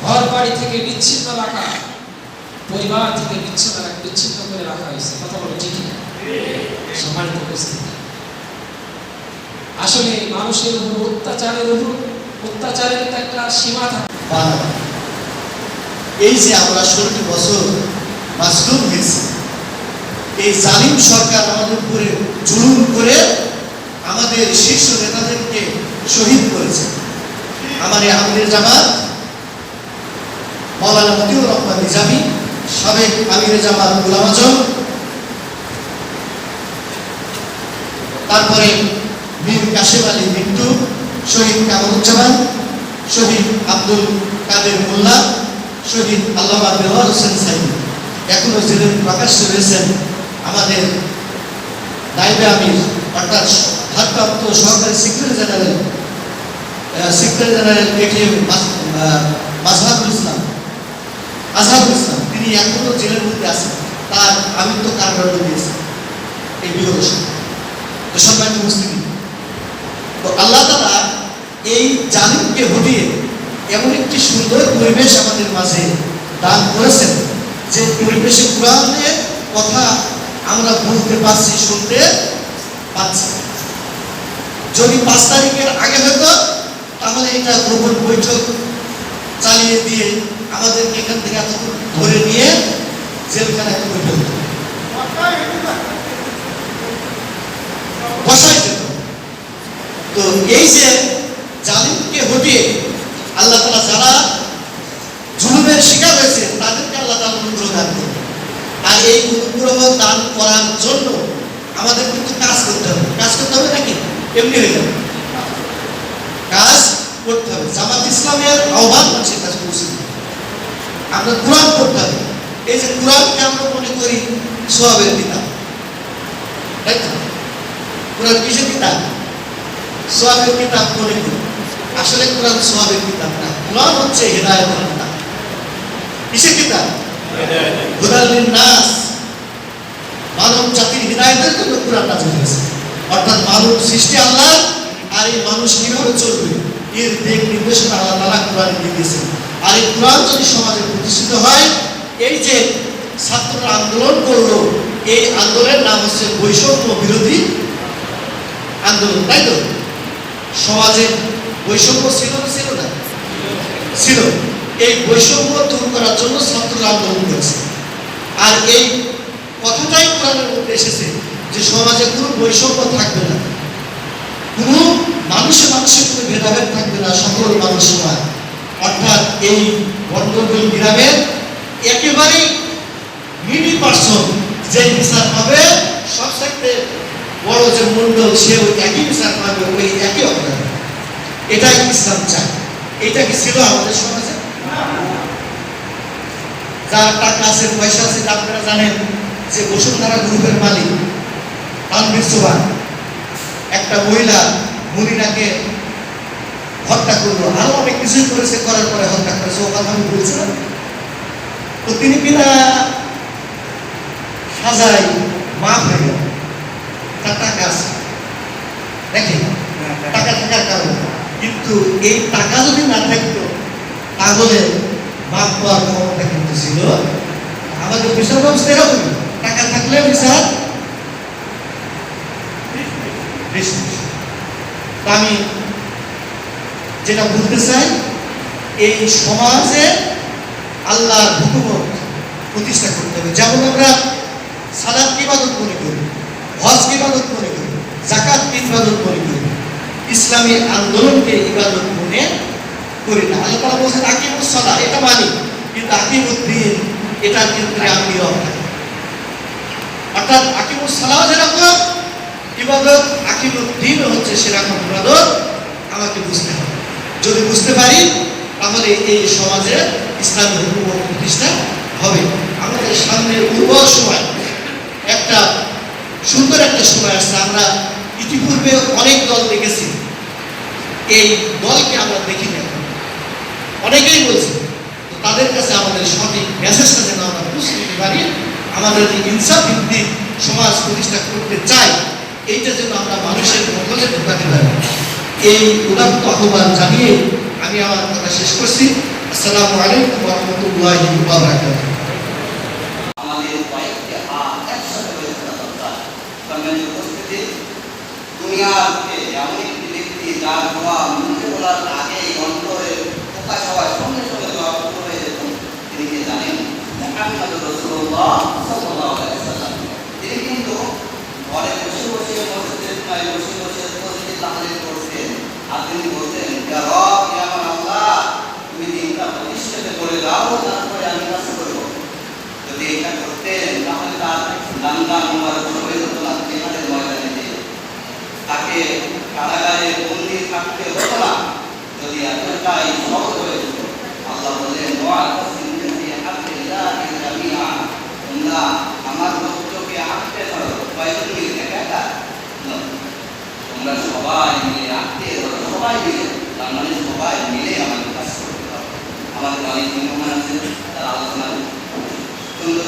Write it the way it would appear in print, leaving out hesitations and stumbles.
ঘর বাড়ি থেকে বিচ্ছিন্ন রাখা, পরিবার থেকে বিচ্ছিন্ন করে রাখা হয়েছে। কথা বলো ঠিক না? সম্মানিত উপস্থিতি, আসলে মানুষের উপর অত্যাচারের একটা সীমা থাকে। এই যে আমরা 16 বছর মাজলুম হয়েছি, এই জালিম সরকার আমাদের উপরে জুলুম করে আমাদের শীর্ষ নেতাদেরকে শহীদ করেছে। আমাদের আমির জামাত মাওলানা মতিউর রহমান নিজামী, সাবেক আমির জামাত গোলাম আজম, তারপরে মীর কাশেম আলী মিন্টু, শহীদ কামরুজ্জামান, শহীদ আব্দুল কাদের মোল্লা, শহীদ আল্লামা দেওয়ার হোসেন সাইদ এখনো জেলে প্রকাশ্যে রয়েছেন। আমাদের নায়েবে আমির অর্থাৎ ভারপ্রাপ্ত সহকারী secretary general ATM Azharul Islam তিনি এখনো জেলের মধ্যে আছেন। তার আমিত্ব কারাদণ্ড দিয়েছে এই বিগত তো সম্মানিত মুসলিম। তো আল্লাহ তাআলা এই জালিমকে হটিয়ে এমন একটি সুন্দর পরিবেশ আমাদের মাঝে দান করেছেন যে পরিবেশে কোরআনের কথা আমরা বলতে পারছি, শুনতে পাচ্ছি। যদি 5 তারিখের আগে হতো তাহলে এটা গোপন বৈঠক চালিয়ে দিয়ে আমাদেরকে এখান থেকে ধরে নিয়ে জেলখানায় বসাই যেত। তো এই যে জালিমকে হটিয়ে আল্লাহ তাআলা যারা জুলুমের শিকার হয়েছে তাদেরকে আল্লাহ তাআলা অনুগ্রহ দান করবে। আর এই অনুগ্রহ দান করার জন্য আমাদের কিন্তু কাজ করতে হবে। কাজ করতে হবে নাকি এমনি হয়ে যাবে? কাজ করতে হবে। জামাত ইসলামের আহ্বান মানুষের কাছে পৌঁছে দিতে হবে। আমরা কোরআন পড়তে হবে। এই যে কোরআনকে আমরা মনে করি সওয়াবের কিতাব, তাই তো? কোরআন কিসের কিতাব? সওয়াবের কিতাব মনে করি। আসলে কোরআন সওয়াবের কিতাব না, কোরআন হচ্ছে হিদায়াতের কিতাব। কিসের কিতাব? হুদাল লিন-নাস, মানব জাতির হিদায়াতের জন্য কোরআন নাযিল হয়েছে। অর্থাৎ মানব সৃষ্টি আল্লাহ, আর এই মানুষ কিভাবে চলবে এর দিক নির্দেশনা আল্লাহ তাআলা কোরআনে দিয়েছেন। আর এই কোরআন যদি সমাজে প্রতিষ্ঠিত হয়, এই যে ছাত্ররা আন্দোলন করলো, এই আন্দোলনের নাম হচ্ছে বৈষম্য বিরোধী আন্দোলন, তাই তো? সমাজে বৈষম্য ছিল না ছিল। এই বৈষম্য দূর করার জন্য ছাত্ররা আন্দোলন করেছে। আর এই কথাটাই কোরআনের মধ্যে এসেছে যে সমাজে কোনো বৈষম্য থাকবে না, কোনো মানুষের কোনো ভেদাভেদ থাকবে না, সকল মানুষ সমান। অর্থাৎ এই গন্ডগোল গ্রামের একেবারেই মিডি পার্সন যে বিচার পাবে, সবথেকে বড় যে মন্ডল সেও একই বিচার পাবে, ওই একই অপরাধ। এটাই ইসলাম চায়। এটা কি ছিল আমাদের সমাজে? যার টাকা আছে, পয়সা আছে, আপনারা জানেন যে বসুন্ধরা গ্রুপের মালিক তানভীর সোহান একটা মহিলা মুনিনাকে হত্যা করলো, আরো অনেক কিছুই করেছে, করার পরে হত্যা করেছে। ও কথা আমি বলছিলাম। তো তিনি বিনা সাজায় মাফ হয়ে গেল। তার টাকা আছে, দেখেন টাকা থাকার কারণে। কিন্তু এই টাকা যদি না থাকতো তাহলে মাফ পাওয়ার ক্ষমতা কিন্তু ছিল আমাদের বিচার ব্যবস্থা এরকম। টাকা থাকলে বিচার। আমি যেটা বলতে চাই, এই সমাজে আল্লাহর হুকুমত প্রতিষ্ঠা করতে হবে। যেমন আমরা সালাত ইবাদত মনে করি, হজ ইবাদত মনে করি, যাকাত ইবাদত মনে করি, ইসলামী আন্দোলনকে ইবাদত মনে করি না। আল্লাহ তাআলা বলেছেন আকিমুস সালাহ, এটা মানি, কিন্তু আকিমুদ্দিন এটার ক্ষেত্রে আমি নীরব থাকি। অর্থাৎ আকিমুস সালাহ যেরকম ইবাদত, আকিমুদ্দিন হচ্ছে সেরকম ইবাদত। আমাকে বুঝতে হবে। যদি বুঝতে পারি তাহলে এই সমাজে ইসলামী হুকুমত প্রতিষ্ঠা হবে। আমাদের সামনে উর্বর সময়, একটা সুন্দর একটা সময় আসছে। আমরা ইতিপূর্বে অনেক দল দেখেছি, এই দলকে আমরা দেখি না, অনেকেই বলছে। তো তাদের কাছে আমাদের সঠিক মেসেজটা যেন আমরা বুঝতে পারি, আমাদের যে ইনসাফ ভিত্তিক সমাজ প্রতিষ্ঠা করতে চাই, এইটা যেন আমরা মানুষের মধ্যে ঢোকাতে পারি। এই উদাত্ত আহ্বান জানিয়ে আমি আমার কথা শেষ করছি। আসসালামু আলাইকুম ওয়া রাহমাতুল্লাহি ওয়া বারাকাতুহু। আমাদের কয়েকটি হাত একসাথে হয়ে থাকা দরকার। সম্মানিত উপস্থিতি, দুনিয়াতে এমন একটি ব্যক্তি যার দোয়া মুখে বলার আগেই অন্তরে প্রকাশ হওয়ার সঙ্গে সঙ্গে দোয়া কবুল হয়ে যেত, তিনি কি জানেন? মুহাম্মদুর রাসূলুল্লাহ সাল্লাল্লাহু আলাইহি ওয়াসাল্লাম। তিনি কিন্তু ঘরে বসে বসে মসজিদের কোনায় বসে বসে তসবিহ তাহলিল করতেন, আর তিনি বলতেন, ইয়া রব, ইয়া আমার আল্লাহ, তুমি দিনটা প্রতিষ্ঠাতে করে দাও, তারপরে আমি কাজ করব। যদি এটা করতেন তাহলে তার দাঙ্গা মোবারক হয়ে যেত না জেহাদের ময়দানে, তাকে কারাগারে বন্দী থাকতে হতো না, যদি এতটাই সহজ হয়ে যেত। আল্লাহ বললেন, তোমরা আমার বক্তব্যকে আঁকড়ে ধরো, কয়জন মিলে একা তোমরা সবাই মিলে আঁকড়ে ধরো, সবাই মিলে, তার মানে সবাই মিলে আমাদের কাজ করতে হবে। আমাদের অনেক মেহমান আছেন, তারা আলোচনা সুন্দর